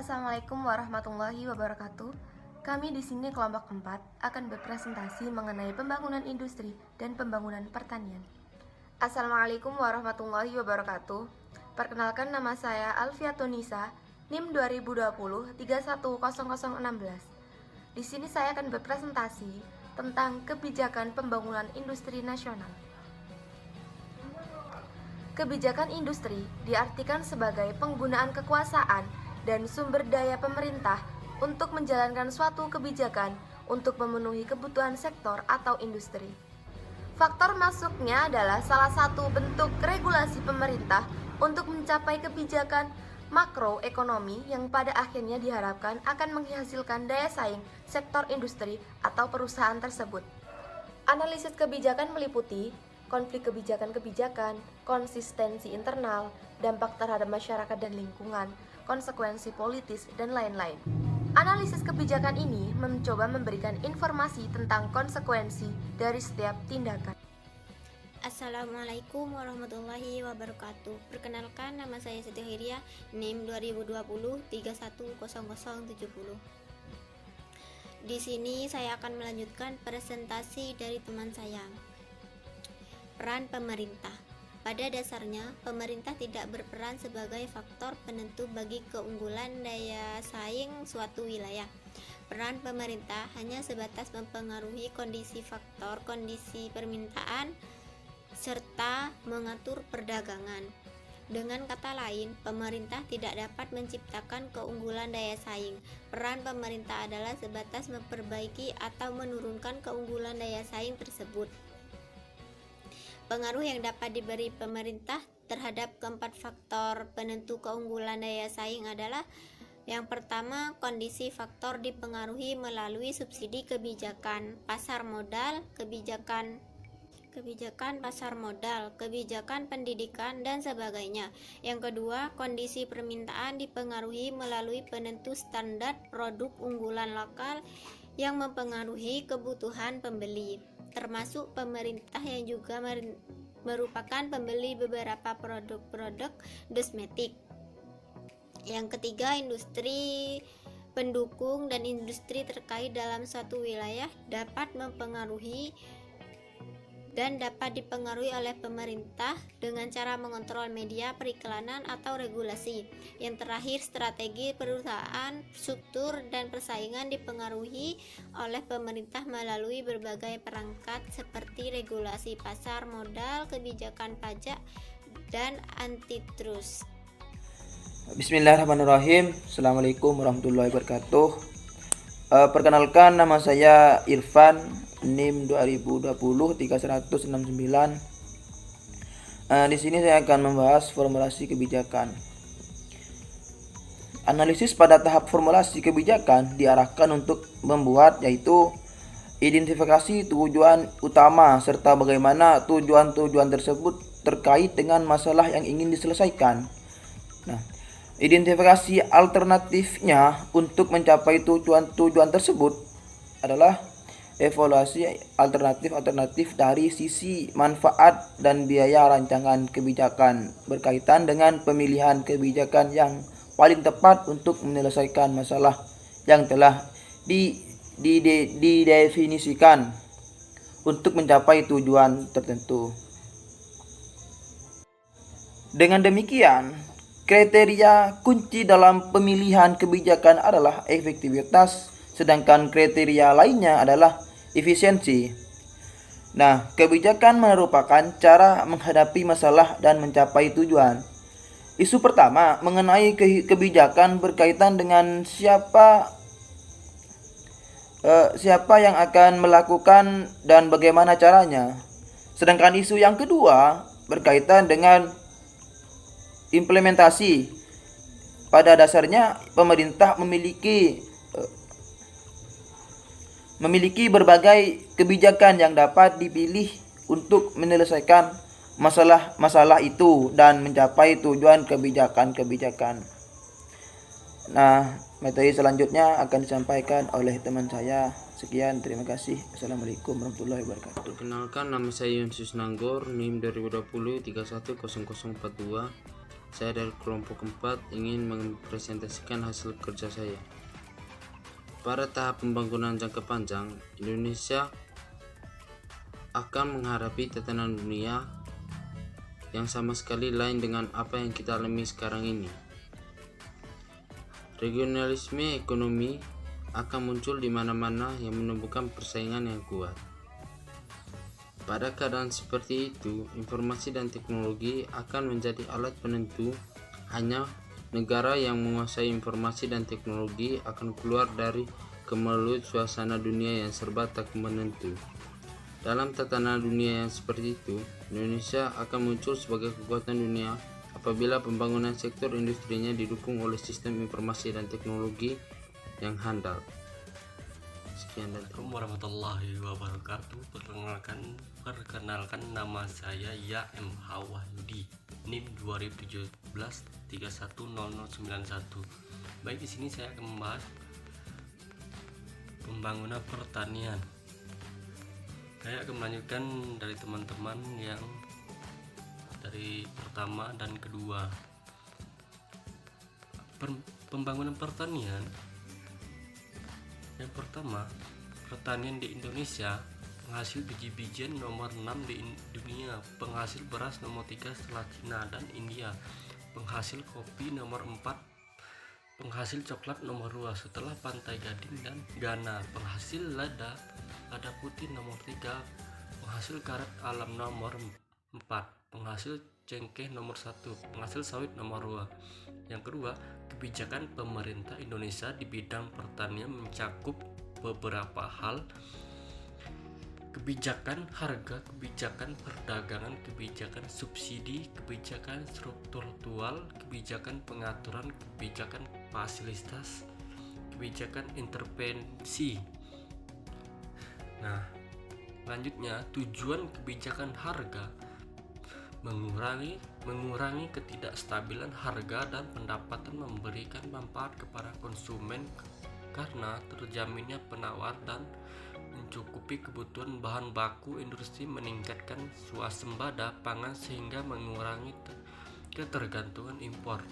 Assalamualaikum warahmatullahi wabarakatuh. Kami di sini kelompok 4 akan berpresentasi mengenai pembangunan industri dan pembangunan pertanian. Assalamualaikum warahmatullahi wabarakatuh. Perkenalkan, nama saya Alfia Tunisa, NIM 2020 310016. Di sini saya akan berpresentasi tentang kebijakan pembangunan industri nasional. Kebijakan industri diartikan sebagai penggunaan kekuasaan dan sumber daya pemerintah untuk menjalankan suatu kebijakan untuk memenuhi kebutuhan sektor atau industri. Faktor masuknya adalah salah satu bentuk regulasi pemerintah untuk mencapai kebijakan makroekonomi yang pada akhirnya diharapkan akan menghasilkan daya saing sektor industri atau perusahaan tersebut. Analisis kebijakan meliputi konflik kebijakan-kebijakan, konsistensi internal, dampak terhadap masyarakat dan lingkungan, konsekuensi politis, dan lain-lain. Analisis kebijakan ini mencoba memberikan informasi tentang konsekuensi dari setiap tindakan. Assalamualaikum warahmatullahi wabarakatuh. Perkenalkan, nama saya Siti Hiria, NIM 2020 310070. Di sini saya akan melanjutkan presentasi dari teman saya. Peran pemerintah. Pada dasarnya, pemerintah tidak berperan sebagai faktor penentu bagi keunggulan daya saing suatu wilayah. Peran pemerintah hanya sebatas mempengaruhi kondisi permintaan serta mengatur perdagangan. Dengan kata lain, pemerintah tidak dapat menciptakan keunggulan daya saing. Peran pemerintah adalah sebatas memperbaiki atau menurunkan keunggulan daya saing tersebut. Pengaruh yang dapat diberi pemerintah terhadap keempat faktor penentu keunggulan daya saing adalah: yang pertama, kondisi faktor dipengaruhi melalui subsidi kebijakan pasar modal, kebijakan pasar modal, kebijakan pendidikan, dan sebagainya. Yang kedua, kondisi permintaan dipengaruhi melalui penentu standar produk unggulan lokal yang mempengaruhi kebutuhan pembeli, termasuk pemerintah yang juga merupakan pembeli beberapa produk-produk kosmetik. Yang ketiga, industri pendukung dan industri terkait dalam suatu wilayah dapat mempengaruhi dan dapat dipengaruhi oleh pemerintah dengan cara mengontrol media periklanan atau regulasi. Yang terakhir, strategi perusahaan, struktur, dan persaingan dipengaruhi oleh pemerintah melalui berbagai perangkat seperti regulasi pasar modal, kebijakan pajak, dan antitrust. Bismillahirrahmanirrahim. Assalamualaikum warahmatullahi wabarakatuh. Perkenalkan, nama saya Irfan, NIM 2020 310069. Di sini saya akan membahas formulasi kebijakan. Analisis pada tahap formulasi kebijakan diarahkan untuk membuat, yaitu identifikasi tujuan utama serta bagaimana tujuan-tujuan tersebut terkait dengan masalah yang ingin diselesaikan. Identifikasi alternatifnya untuk mencapai tujuan-tujuan tersebut adalah evaluasi alternatif dari sisi manfaat dan biaya rancangan kebijakan berkaitan dengan pemilihan kebijakan yang paling tepat untuk menyelesaikan masalah yang telah didefinisikan untuk mencapai tujuan tertentu. Dengan demikian, kriteria kunci dalam pemilihan kebijakan adalah efektivitas, sedangkan kriteria lainnya adalah efisiensi. Kebijakan merupakan cara menghadapi masalah dan mencapai tujuan. Isu pertama mengenai kebijakan berkaitan dengan siapa yang akan melakukan dan bagaimana caranya. Sedangkan isu yang kedua berkaitan dengan implementasi. Pada dasarnya, pemerintah memiliki berbagai kebijakan yang dapat dipilih untuk menyelesaikan masalah itu dan mencapai tujuan kebijakan-kebijakan. Materi selanjutnya akan disampaikan oleh teman saya. Sekian, terima kasih. Assalamualaikum warahmatullahi wabarakatuh. Perkenalkan, nama saya Yunus Nanggor, NIM 2020 310042. Saya dari kelompok 4 ingin mempresentasikan hasil kerja saya. Pada tahap pembangunan jangka panjang, Indonesia akan menghadapi tatanan dunia yang sama sekali lain dengan apa yang kita alami sekarang ini. Regionalisme ekonomi akan muncul di mana-mana yang menumbuhkan persaingan yang kuat. Pada keadaan seperti itu, informasi dan teknologi akan menjadi alat penentu. Hanya negara yang menguasai informasi dan teknologi akan keluar dari kemelut suasana dunia yang serba tak menentu. Dalam tatanan dunia yang seperti itu, Indonesia akan muncul sebagai kekuatan dunia apabila pembangunan sektor industrinya didukung oleh sistem informasi dan teknologi yang handal. Sekian dan Assalamualaikum warahmatullahi wabarakatuh. Perkenalkan nama saya YMH Wahyudi, NIM 2017-310091. Baik, di sini saya akan membahas pembangunan pertanian. Saya akan melanjutkan dari teman-teman yang dari pertama dan kedua. Pembangunan pertanian. Yang pertama, pertanian di Indonesia penghasil biji-bijian nomor 6 di dunia, penghasil beras nomor 3 setelah Cina dan India, penghasil kopi nomor 4, penghasil coklat nomor 2 setelah Pantai Gading dan Ghana, penghasil lada putih nomor 3, penghasil karet alam nomor 4, penghasil cengkeh nomor 1, penghasil sawit nomor 2. Yang kedua, kebijakan pemerintah Indonesia di bidang pertanian mencakup beberapa hal: kebijakan harga, kebijakan perdagangan, kebijakan subsidi, kebijakan struktural, kebijakan pengaturan, kebijakan fasilitas, kebijakan intervensi. Nah, selanjutnya, tujuan kebijakan harga mengurangi ketidakstabilan harga dan pendapatan, memberikan manfaat kepada konsumen karena terjaminnya penawar dan mencukupi kebutuhan bahan baku industri, meningkatkan swasembada pangan sehingga mengurangi ketergantungan impor,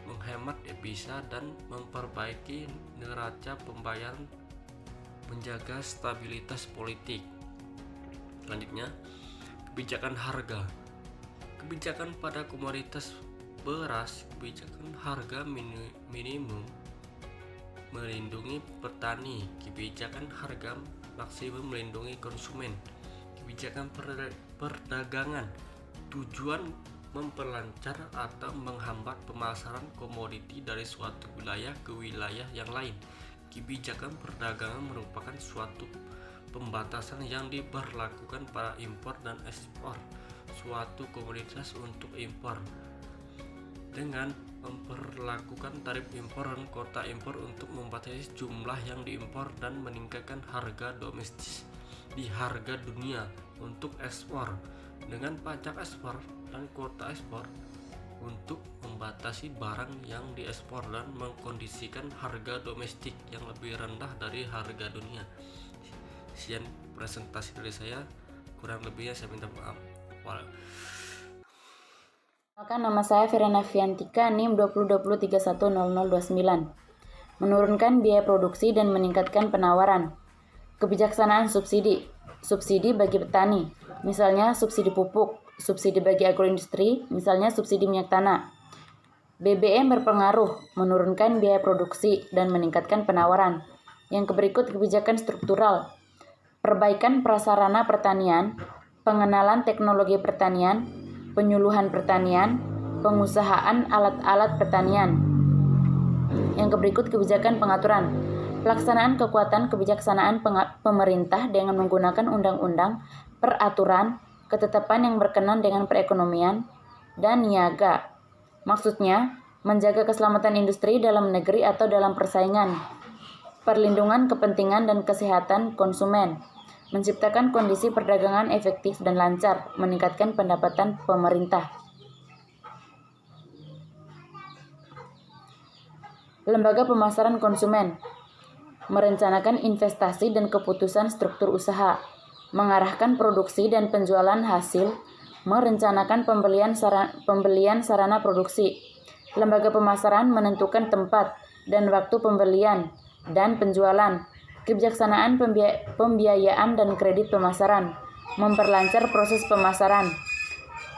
menghemat devisa dan memperbaiki neraca pembayaran, menjaga stabilitas politik. Selanjutnya, kebijakan harga. Kebijakan pada komoditas beras, kebijakan harga minimum melindungi petani, kebijakan harga maksimum melindungi konsumen, kebijakan perdagangan, tujuan memperlancar atau menghambat pemasaran komoditi dari suatu wilayah ke wilayah yang lain. Kebijakan perdagangan merupakan suatu pembatasan yang diberlakukan pada impor dan ekspor suatu komoditas untuk impor dengan memperlakukan tarif impor dan kuota impor untuk membatasi jumlah yang diimpor dan meningkatkan harga domestik di harga dunia untuk ekspor dengan pajak ekspor dan kuota ekspor untuk membatasi barang yang diekspor dan mengkondisikan harga domestik yang lebih rendah dari harga dunia. Sekian presentasi dari saya, kurang lebihnya saya minta maaf. Perkenalkan, nama saya Verena Fiantika, NIM 2020310029. Menurunkan biaya produksi dan meningkatkan penawaran. Kebijaksanaan subsidi. Subsidi bagi petani, misalnya subsidi pupuk. Subsidi bagi agroindustri, misalnya subsidi minyak tanah. BBM berpengaruh menurunkan biaya produksi dan meningkatkan penawaran. Yang berikut kebijakan struktural. Perbaikan prasarana pertanian, pengenalan teknologi pertanian, penyuluhan pertanian, pengusahaan alat-alat pertanian. Yang berikut kebijakan pengaturan. Pelaksanaan kekuatan kebijaksanaan pemerintah dengan menggunakan undang-undang, peraturan, ketetapan yang berkenan dengan perekonomian, dan niaga. Maksudnya, menjaga keselamatan industri dalam negeri atau dalam persaingan, perlindungan kepentingan dan kesehatan konsumen, menciptakan kondisi perdagangan efektif dan lancar, meningkatkan pendapatan pemerintah. Lembaga pemasaran konsumen, merencanakan investasi dan keputusan struktur usaha, mengarahkan produksi dan penjualan hasil merencanakan pembelian sarana produksi. Lembaga pemasaran menentukan tempat dan waktu pembelian dan penjualan. Kebijaksanaan pembiayaan dan kredit pemasaran memperlancar proses pemasaran.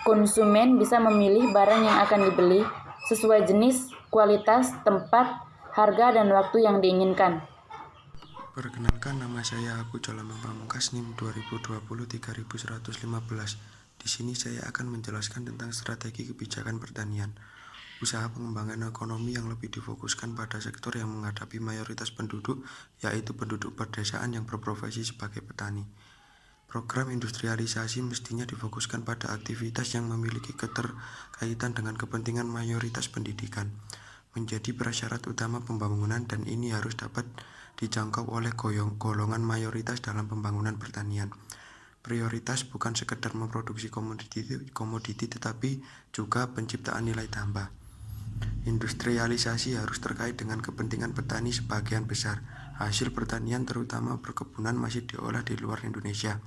Konsumen bisa memilih barang yang akan dibeli sesuai jenis, kualitas, tempat, harga, dan waktu yang diinginkan. Perkenalkan, nama saya Aku Jalaman Pamungkas, NIM 2020-3115. Di sini saya akan menjelaskan tentang strategi kebijakan pertanian. Usaha pengembangan ekonomi yang lebih difokuskan pada sektor yang menghadapi mayoritas penduduk, yaitu penduduk pedesaan yang berprofesi sebagai petani. Program industrialisasi mestinya difokuskan pada aktivitas yang memiliki keterkaitan dengan kepentingan mayoritas pendidikan. Menjadi prasyarat utama pembangunan, dan ini harus dapat dijangkau oleh golongan mayoritas dalam pembangunan pertanian. Prioritas bukan sekedar memproduksi komoditi tetapi juga penciptaan nilai tambah. Industrialisasi harus terkait dengan kepentingan petani sebagian besar. Hasil pertanian terutama perkebunan masih diolah di luar Indonesia,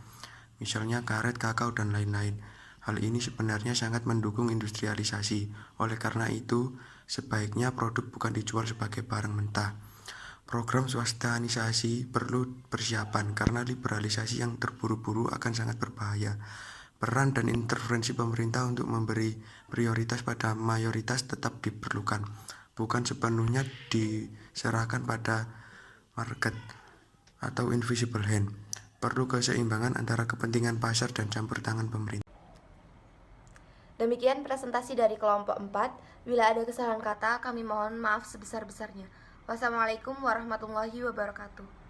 misalnya karet, kakao, dan lain-lain. Hal ini sebenarnya sangat mendukung industrialisasi. Oleh karena itu, sebaiknya produk bukan dijual sebagai barang mentah. Program swastanisasi perlu persiapan karena liberalisasi yang terburu-buru akan sangat berbahaya. Peran dan intervensi pemerintah untuk memberi prioritas pada mayoritas tetap diperlukan, bukan sepenuhnya diserahkan pada market atau invisible hand. Perlu keseimbangan antara kepentingan pasar dan campur tangan pemerintah. Demikian presentasi dari kelompok 4. Bila ada kesalahan kata, kami mohon maaf sebesar-besarnya. Wassalamualaikum warahmatullahi wabarakatuh.